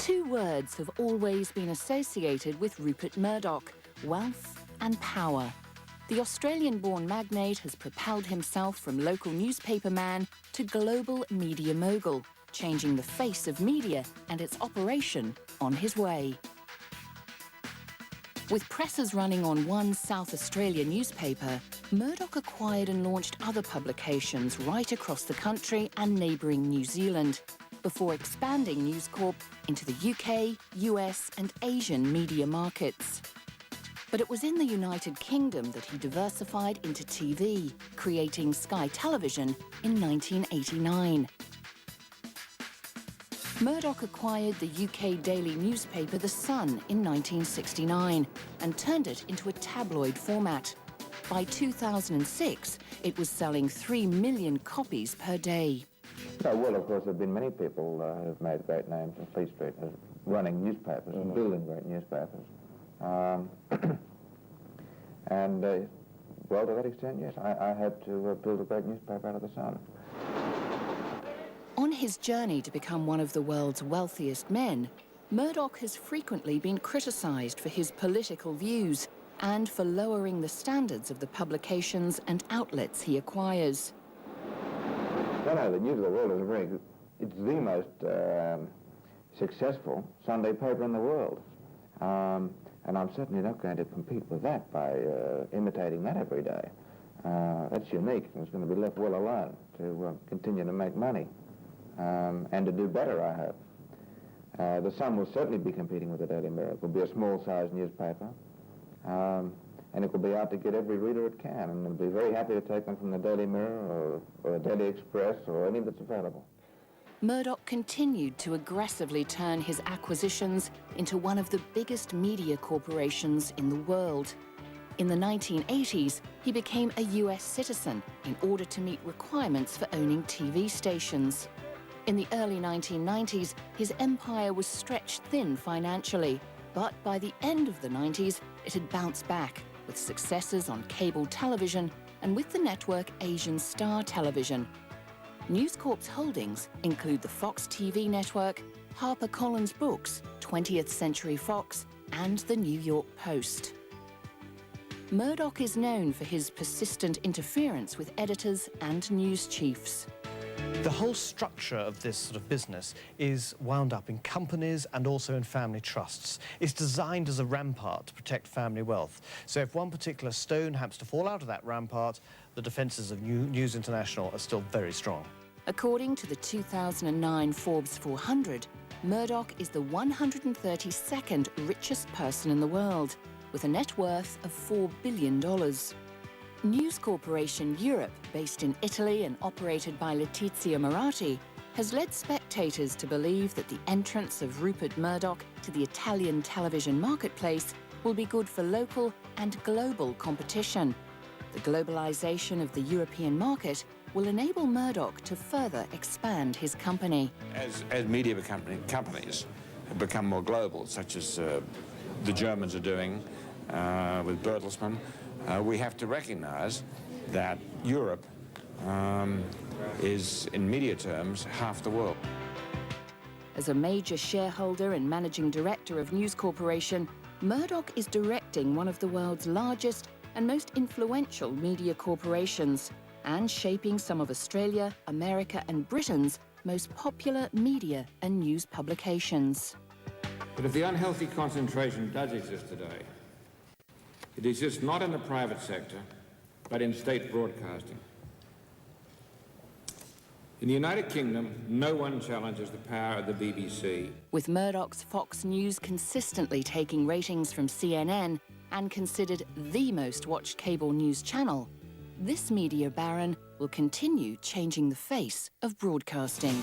Two words have always been associated with Rupert Murdoch: wealth and power. The Australian-born magnate has propelled himself from local newspaper man to global media mogul, changing the face of media and its operation on his way. With presses running on one South Australia newspaper, Mordoch acquired and launched other publications right across the country and neighbouring New Zealand, before expanding News Corp into the UK, US and Asian media markets. But it was in the United Kingdom that he diversified into TV, creating Sky Television in 1989. Mordoch acquired the UK daily newspaper The Sun in 1969 and turned it into a tabloid format. By 2006, it was selling 3 million copies per day. Oh, well, of course, there have been many people who've made great names in Fleet Street as running newspapers and building great newspapers. Well, to that extent, yes, I had to build a great newspaper out of The Sun. On his journey to become one of the world's wealthiest men, Mordoch has frequently been criticised for his political views and for lowering the standards of the publications and outlets he acquires. No, the News of the World is it's the most successful Sunday paper in the world. And I'm certainly not going to compete with that by imitating that every day. That's unique, and it's going to be left well alone to continue to make money and to do better, I hope. The Sun will certainly be competing with the Daily Mirror. It will be a small-sized newspaper, and it will be out to get every reader it can, and it'll be very happy to take them from the Daily Mirror or a Daily Express or any that's available. Mordoch continued to aggressively turn his acquisitions into one of the biggest media corporations in the world. In the 1980s, he became a US citizen in order to meet requirements for owning TV stations. In the early 1990s, his empire was stretched thin financially, but by the end of the 90s, it had bounced back, with successes on cable television and with the network Asian Star Television. News Corp's holdings include the Fox TV network, HarperCollins Books, 20th Century Fox, and the New York Post. Mordoch is known for his persistent interference with editors and news chiefs. The whole structure of this sort of business is wound up in companies and also in family trusts. It's designed as a rampart to protect family wealth. So if one particular stone happens to fall out of that rampart, the defences of News International are still very strong. According to the 2009 Forbes 400, Mordoch is the 132nd richest person in the world, with a net worth of $4 billion. News Corporation Europe, based in Italy and operated by Letizia Moratti, has led spectators to believe that the entrance of Rupert Mordoch to the Italian television marketplace will be good for local and global competition. The globalization of the European market will enable Mordoch to further expand his company. As media companies have become more global, such as the Germans are doing with Bertelsmann, we have to recognize that Europe is, in media terms, half the world. As a major shareholder and managing director of News Corporation, Mordoch is directing one of the world's largest and most influential media corporations and shaping some of Australia, America and Britain's most popular media and news publications. But if the unhealthy concentration does exist today, it exists not in the private sector, but in state broadcasting. In the United Kingdom, no one challenges the power of the BBC. With Mordoch's Fox News consistently taking ratings from CNN and considered the most watched cable news channel, this media baron will continue changing the face of broadcasting.